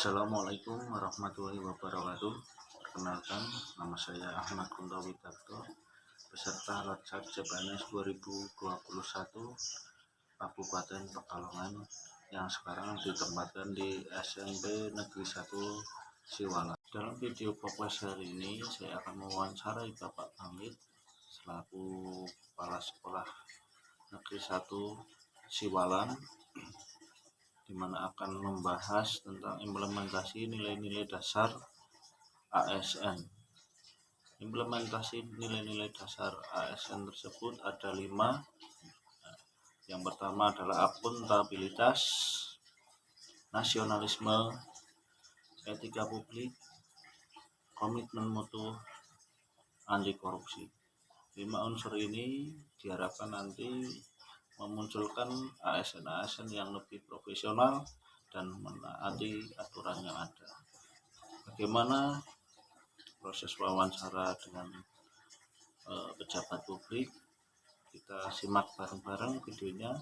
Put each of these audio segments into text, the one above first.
Assalamualaikum warahmatullahi wabarakatuh. Perkenalkan, nama saya Ahmad Kunto Widarto, peserta Latsar CPNS 2021 Kabupaten Pekalongan yang sekarang ditempatkan di SMP Negeri 1 Siwalan. Dalam video podcast hari ini saya akan mewawancarai Bapak Hamid selaku Kepala Sekolah Negeri 1 Siwalan, di mana akan membahas tentang implementasi nilai-nilai dasar ASN. Implementasi nilai-nilai dasar ASN tersebut ada 5. Yang pertama adalah akuntabilitas, nasionalisme, etika publik, komitmen mutu, anti korupsi. 5 unsur ini diharapkan nanti memunculkan ASN yang lebih profesional dan menaati aturan yang ada. Bagaimana proses wawancara dengan pejabat publik? Kita simak bareng-bareng videonya.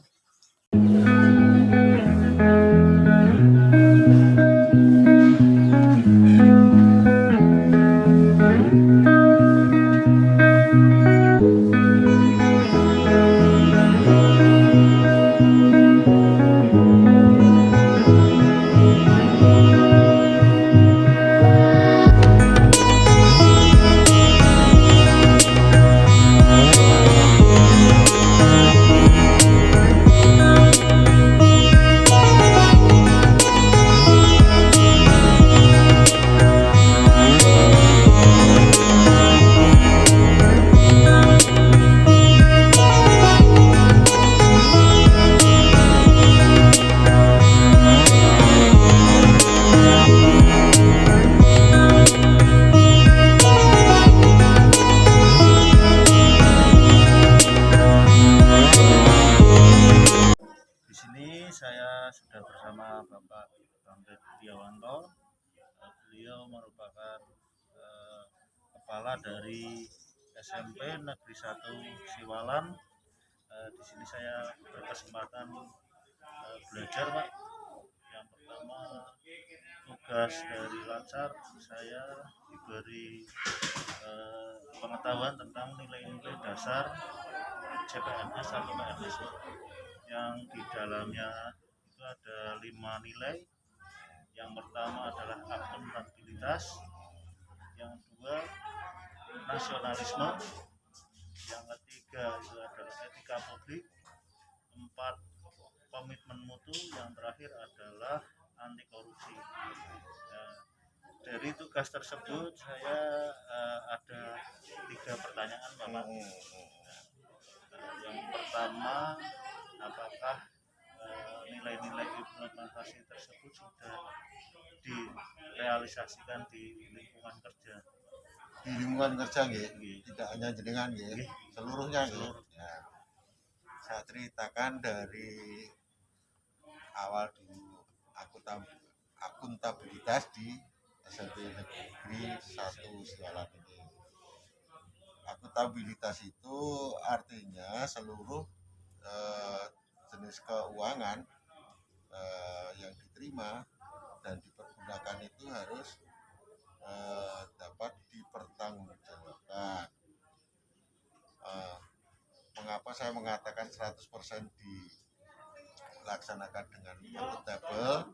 Saya sudah bersama Bapak Bambet Diawanto. Beliau merupakan kepala dari SMP Negeri 1 Siwalan. Di sini saya berkesempatan belajar, Pak. Yang pertama, tugas dari Latsar, saya diberi pengetahuan tentang nilai-nilai dasar CPNS atau PNS, yang di dalamnya itu ada 5 nilai. Yang pertama adalah akuntabilitas, yang kedua nasionalisme, yang ketiga itu adalah etika publik, 4 komitmen mutu, yang terakhir adalah anti korupsi. Dari tugas tersebut saya ada 3 pertanyaan, Bapak. Yang pertama, apakah nilai-nilai implementasi tersebut sudah direalisasikan di lingkungan kerja? Di lingkungan kerja nggih, tidak hanya jenengan nggih, seluruhnya nggih. Ya. Saya ceritakan dari awal dulu akuntabilitas di SMP Negeri 1 Siwalan ini. Akuntabilitas itu artinya seluruh jenis keuangan yang diterima dan dipergunakan itu harus dapat dipertanggungjawabkan. Mengapa saya mengatakan 100% dilaksanakan dengan akuntabel?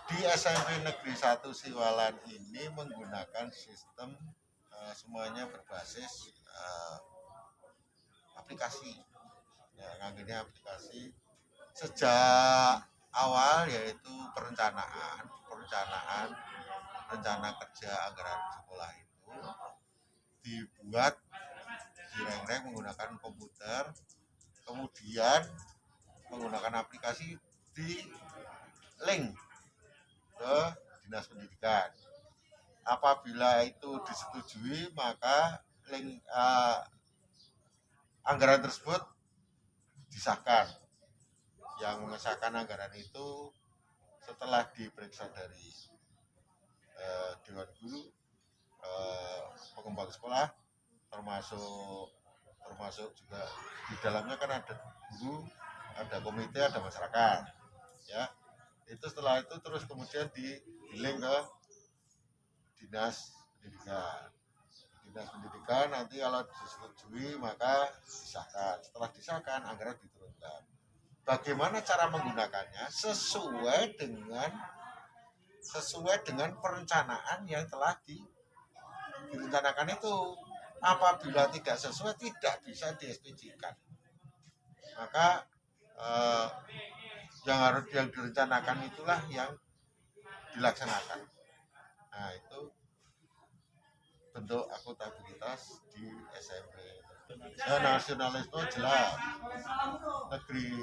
Di SMP Negeri 1 Siwalan ini menggunakan sistem semuanya berbasis aplikasi. Ya, nganggurnya aplikasi sejak awal, yaitu rencana kerja anggaran sekolah itu dibuat direng-reng menggunakan komputer, kemudian menggunakan aplikasi di link ke Dinas Pendidikan. Apabila itu disetujui, maka link anggaran tersebut disahkan. Yang mengesahkan anggaran itu setelah diperiksa dari Dewan Guru, pengembang sekolah, termasuk juga di dalamnya kan ada guru, ada komite, ada masyarakat, ya. Itu setelah itu terus kemudian digiling ke dinas pendidikan. Dinas pendidikan nanti kalau disetujui maka disahkan. Setelah disahkan anggaran diturunkan. Bagaimana cara menggunakannya sesuai dengan perencanaan yang telah direncanakan itu. Apabila tidak sesuai tidak bisa di-SPJ-kan. Maka yang direncanakan itulah yang dilaksanakan. Nah, itu bentuk akuntabilitas di SMP. Nasionalisme jelas. Negeri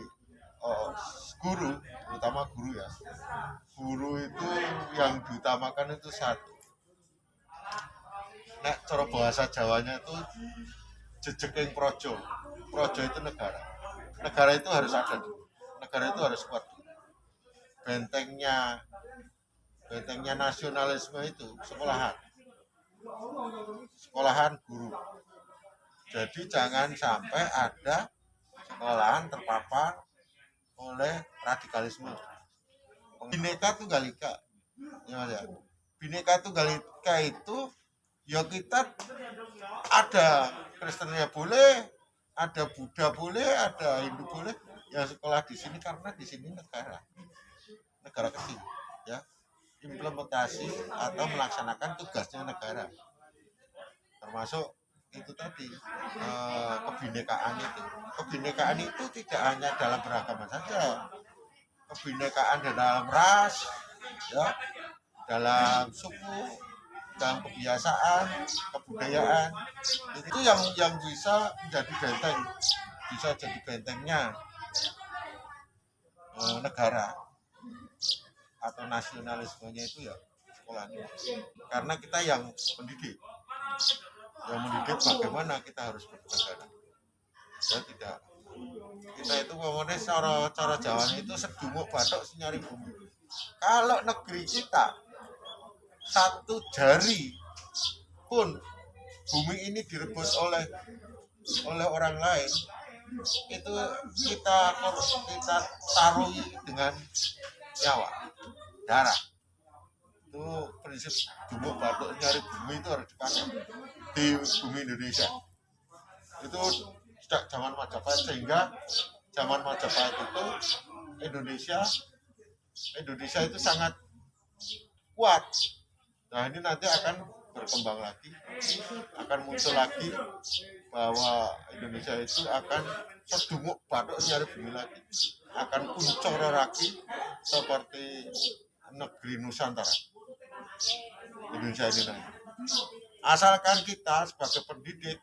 guru, terutama guru ya. Guru itu yang diutamakan itu satu. Nek cara bahasa Jawanya itu jejeking projo. Projo itu negara. Negara itu harus ada dulu. Negara itu harus kuat dulu. Bentengnya nasionalisme itu sekolahan guru. Jadi jangan sampai ada sekolahan terpapar oleh radikalisme. Bhinneka Tunggal Ika. Ya, Bhinneka Tunggal Ika itu ya kita ada Kristennya boleh, ada Buddha boleh, ada Hindu boleh, yang sekolah di sini karena di sini negara kecil, ya, implementasi atau melaksanakan tugasnya negara, termasuk itu tadi kebinekaan itu tidak hanya dalam beragama saja, kebinekaan dalam ras, ya, dalam suku, dalam kebiasaan, kebudayaan, itu yang bisa menjadi benteng, bisa jadi bentengnya negara atau nasionalismenya itu ya sekolahnya. Karena kita yang mendidik bagaimana kita harus bernegara. Ya tidak, kita itu ngomongnya cara Jawanya itu sedumuk batok nyari bumi. Kalau negeri kita satu jari pun bumi ini direbut oleh orang lain, itu kita taruhi dengan nyawa, darah. Itu prinsip dumuk batuk nyari bumi itu harus dipakai di bumi Indonesia. Itu sejak zaman Majapahit, sehingga zaman Majapahit itu Indonesia itu sangat kuat. Nah, ini nanti akan berkembang lagi, akan muncul lagi bahwa Indonesia itu akan sedumuk batuk nyari bumi lagi, akan kuncor lagi seperti negeri Nusantara Indonesia ini nanti. Asalkan kita sebagai pendidik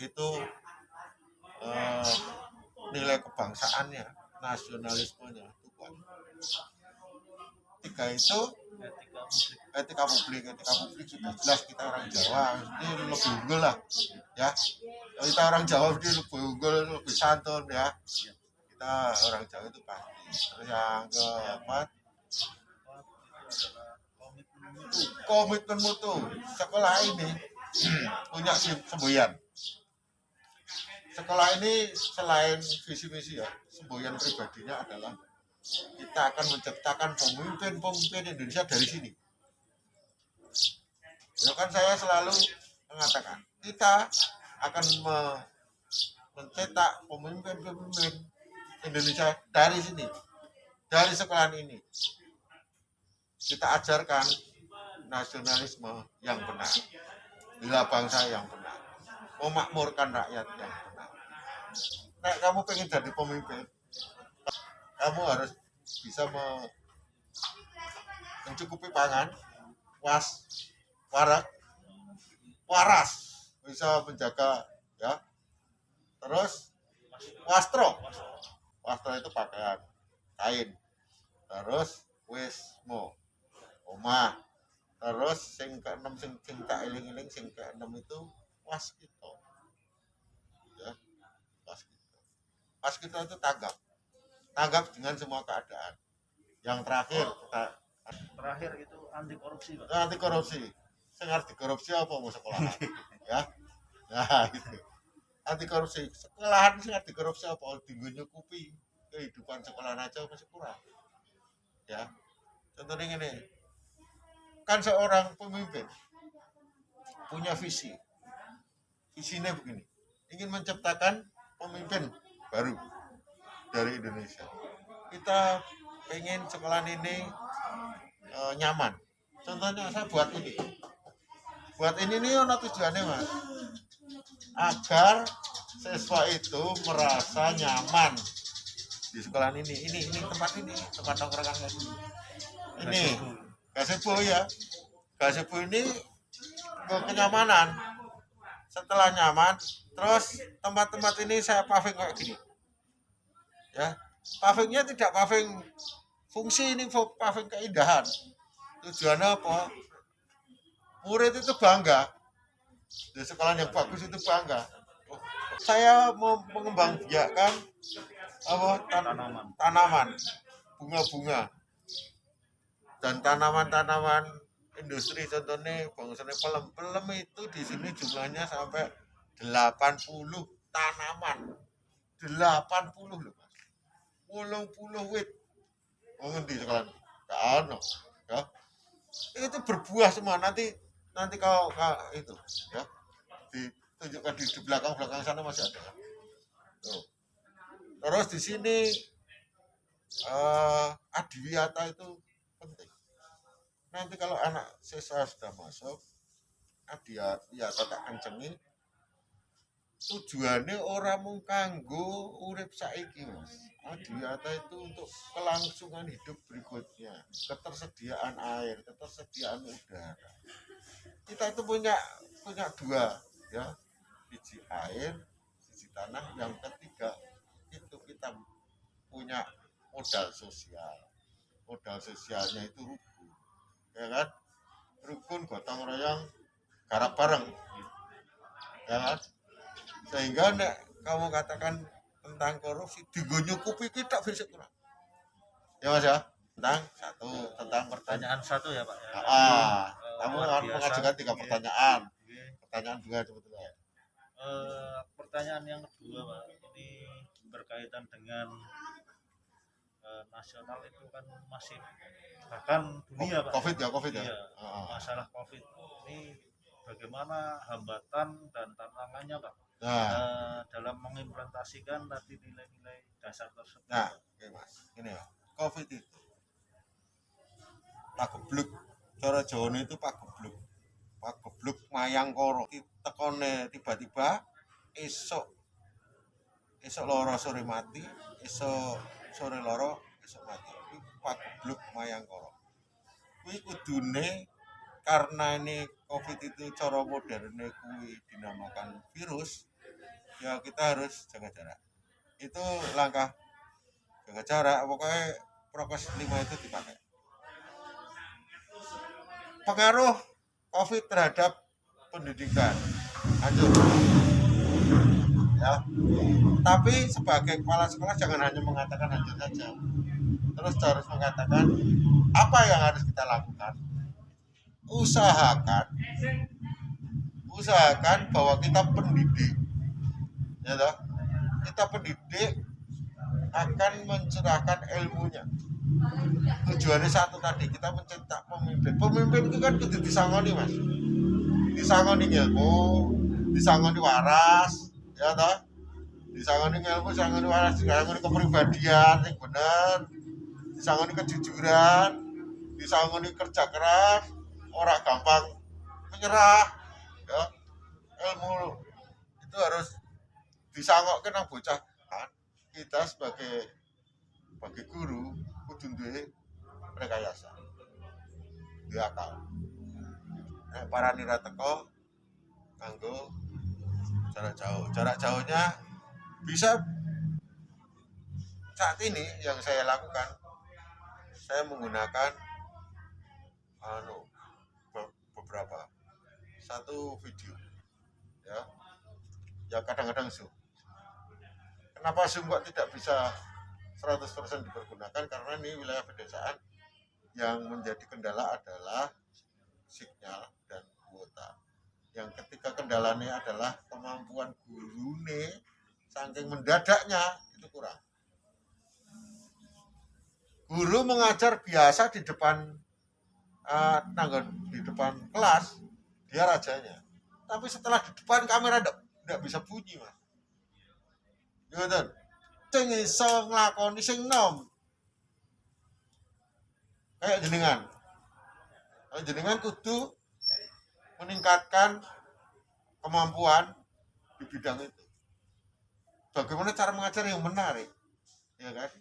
itu nilai kebangsaannya, nasionalismenya itu kuat. Tiga itu etika publik sudah jelas, kita orang Jawa ini lebih unggul lah, ya. Kita orang Jawa ini lebih unggul, lebih santun, ya. Kita orang Jawa itu pasti. Terus yang keempat, komitmen mutu. Sekolah ini punya semboyan. Sekolah ini selain visi misi ya, semboyan pribadinya adalah kita akan menciptakan pemimpin Indonesia dari sini. Ya kan, saya selalu mengatakan kita akan mencetak pemimpin Indonesia dari sini, dari sekolahan ini. Kita ajarkan nasionalisme yang benar, bela bangsa yang benar, memakmurkan rakyat yang benar. Nah, kamu pengen jadi pemimpin, kamu harus bisa mencukupi pangan, waras, bisa menjaga, ya. Terus wastro itu pakaian, kain. Terus wismo, omah. Terus sing keenem sing tak eling-eling sing keenem itu waskita. Ya, waskita itu tanggap dengan semua keadaan. Yang terakhir itu anti korupsi. Sing arep dikorupsi apa mau sekolah? Ya. Nah, gitu. Anti korupsi. Sekolahan sing arep dikorupsi apa? Dinggo nyukupi kehidupan sekolahan aja masih kurang. Ya. Contohnya ini, kan seorang pemimpin punya visinya begini, ingin menciptakan pemimpin baru dari Indonesia. Kita pengen sekolah ini nyaman. Contohnya saya buat ini nih ono tujuannya mas, agar siswa itu merasa nyaman di sekolah ini tempat nongkrongan kayak ini gazebo ya, gazebo ini kenyamanan. Setelah nyaman, terus tempat-tempat ini saya paving kayak gini ya, pavingnya tidak paving fungsi, ini paving keindahan. Tujuannya apa? Murid itu bangga di sekolah yang bagus, itu bangga. Saya mau mengembangbiakkan tanaman, bunga-bunga, dan tanaman-tanaman industri. Contohnya bangsane pelem itu di sini jumlahnya sampai 80 tanaman. 80 loh mas. 80 wit. Ngendi sekolah? Enggak ono, ya. Itu berbuah semua. Nanti kalau itu ya ditunjukkan di belakang sana masih ada. Tuh. Terus di sini adiwiyata itu penting. Nanti kalau anak siswa sudah masuk, adiwiyata tak kencengi, tujuannya orang mung kanggo urip saiki mas. Adiwiyata itu untuk kelangsungan hidup berikutnya, ketersediaan air, ketersediaan udara. Kita itu punya dua ya, biji air, biji tanah. Yang ketiga itu kita punya modal sosial. Modal sosialnya itu rukun, ya kan? Rukun, gotong royong, garap bareng, ya kan? Sehingga nek kamu katakan tentang korupsi, digo nyukupi kita bisa kurang. Ya mas ya, tentang Pertanyaan satu ya Pak. Kamu mengajukan 3 pertanyaan. Pertanyaan 2 sebetulnya. Pertanyaan yang kedua Pak, ini berkaitan dengan nasional itu kan masih, bahkan dunia Pak. COVID ya. Iya, masalah COVID ini bagaimana hambatan dan tantangannya Pak dalam mengimplementasikan tadi nilai-nilai dasar tersebut. Nah, oke mas, ini ya, COVID itu pagebluk, cara Jawa itu pagebluk mayang koro. Tekone tiba-tiba esok loro sore mati, esok sore loro esok mati. Itu pagebluk mayang koro. Kuwi kudune karena ini COVID itu cara modernnya kuwi dinamakan virus, ya kita harus jaga jarak. Itu langkah jaga jarak, pokoknya prokes 5 itu dipakai. Pengaruh COVID terhadap pendidikan, lanjut ya. Tapi sebagai kepala sekolah jangan hanya mengatakan lanjut saja, terus harus mengatakan apa yang harus kita lakukan. Usahakan bahwa kita pendidik, ya toh? Kita pendidik akan mencurahkan ilmunya. Tujuannya satu tadi, kita mencetak pemimpin. Pemimpin itu kan kudu disangoni mas, disangoni ilmu, disangoni waras, ya toh? Disangoni ilmu, disangoni waras, disangoni kepribadian yang benar, disangoni kejujuran, disangoni kerja keras, orang gampang menyerah, ya. Ilmu itu harus disangokkan nang bocah. Kita sebagai guru kudu duwe rekayasa, duwe akal. Nek para nira teko kanggo jarak jauh. Jarak jauhnya bisa saat ini yang saya lakukan, saya menggunakan beberapa satu video ya kadang-kadang Zoom. Kenapa Zoom kok tidak bisa 100% dipergunakan? Karena ini wilayah pedesaan, yang menjadi kendala adalah sinyal dan kuota. Yang ketiga kendalanya adalah kemampuan gurune, saking mendadaknya itu kurang. Guru mengajar biasa di depan di depan kelas, dia rajanya. Tapi setelah di depan kamera enggak bisa bunyi, Mas. Ngoten. Sing iso nglakoni sing nom. Kayak jenengan. Jenengan kudu meningkatkan kemampuan di bidang itu. Bagaimana cara mengajar yang menarik, ya kan?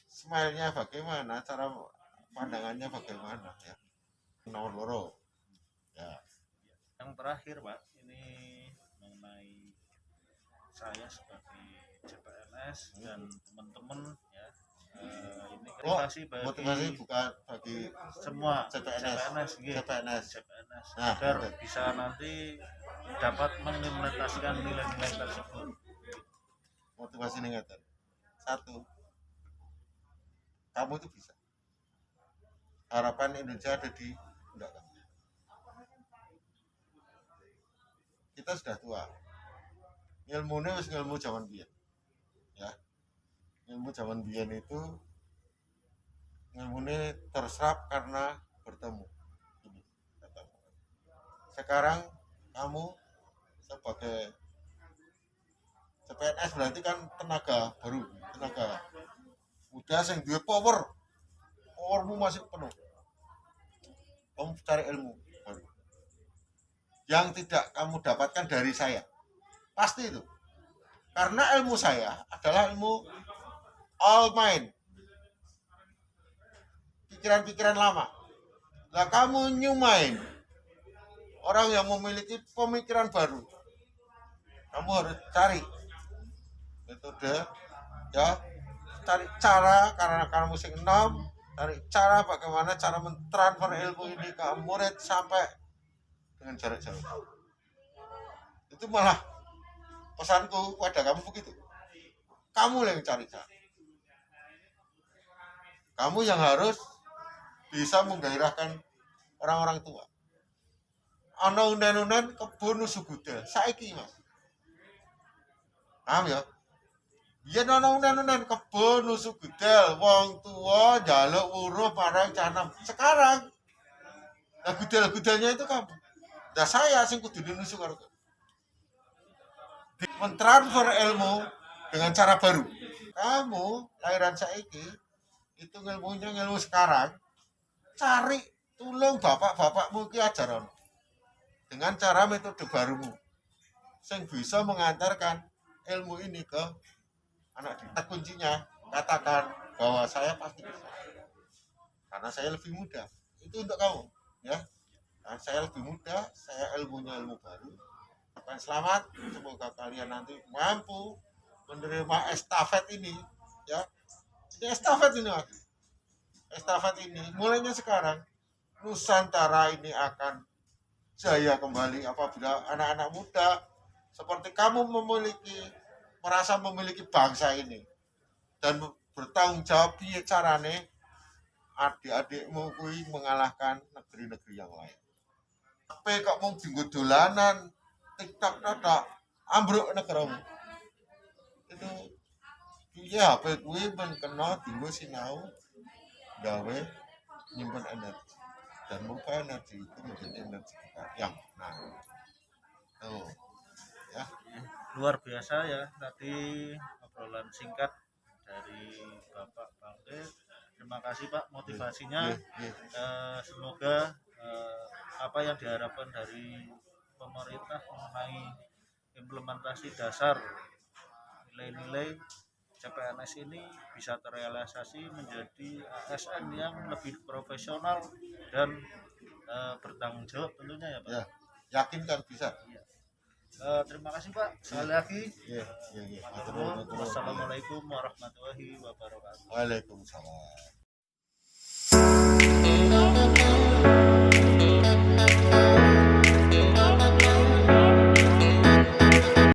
Smile-nya bagaimana, cara pandangannya bagaimana, ya. Nomor loro, ya. Yang terakhir Pak, ini mengenai saya sebagai CPNS dan teman-teman ya. Ini motivasi bukan bagi semua CPNS. Nah, agar bisa nanti dapat mengimplementasikan nilai-nilai tersebut. Motivasi ngeten. 1. Kamu itu bisa. Harapan Indonesia ada di pundak kamu. Kita sudah tua. Ilmunya wis ilmu zaman biyen. Ya. Ilmu zaman biyen itu ilmunya terserap karena bertemu. Sekarang kamu sebagai CPNS berarti kan tenaga baru, tenaga muda yang duwe powermu masih penuh. Kamu cari ilmu baru yang tidak kamu dapatkan dari saya, pasti itu, karena ilmu saya adalah ilmu all mind, pikiran-pikiran lama. Lah kamu new mind, orang yang memiliki pemikiran baru. Kamu harus cari metode, ya, cari cara, karena kamu sing enom, cari cara bagaimana cara mentransfer ilmu ini ke murid sampai dengan jarak jauh. Itu malah pesanku pada kamu begitu. Kamu yang cari cara. Kamu yang harus bisa menggairahkan orang-orang tua. Ana unen-unen kebun sugudel saiki, Mas. Paham ya? Yen ana unen-unen kebun sugudel, wong tua njaluk uruh marang canem. Sekarang nah gudel-gudelnya itu kamu. Nah saya sing kudu nusu karo mentransfer ilmu dengan cara baru. Kamu lahiran saiki itu ilmunya ilmu sekarang. Cari tulung bapak-bapakmu ki ajaran dengan cara metode barumu yang bisa mengantarkan ilmu ini ke anak didik. Kuncinya katakan bahwa saya pasti bisa karena saya lebih muda. Itu untuk kamu, ya. Nah, saya lebih muda, saya ilmunya ilmu baru. Selamat, semoga kalian nanti mampu menerima estafet ini, ya. Ini estafet ini, Mas. Estafet ini mulainya sekarang. Nusantara ini akan jaya kembali apabila anak-anak muda seperti kamu merasa memiliki bangsa ini dan bertanggung jawab piye carane adik-adikmu kuwi mengalahkan negeri-negeri yang lain. Tapi kok mau dinggo dolanan TikTok tok ambruk negaramu. Itu piye HP kuwi ben kena dinggo sinau gawe nyimpen energi dan mengubah energi itu menjadi energi yang tuh, ya. Luar biasa ya tadi obrolan singkat dari Bapak Bangke. Terima kasih Pak motivasinya. Semoga apa yang diharapkan dari pemerintah mengenai implementasi dasar nilai-nilai CPNS ini bisa terrealisasi menjadi ASN yang lebih profesional dan bertanggung jawab tentunya ya Pak. Ya, yakin kan bisa. Ya. Terima kasih Pak sekali lagi. Ya. Wassalamualaikum warahmatullahi wabarakatuh. Waalaikumsalam.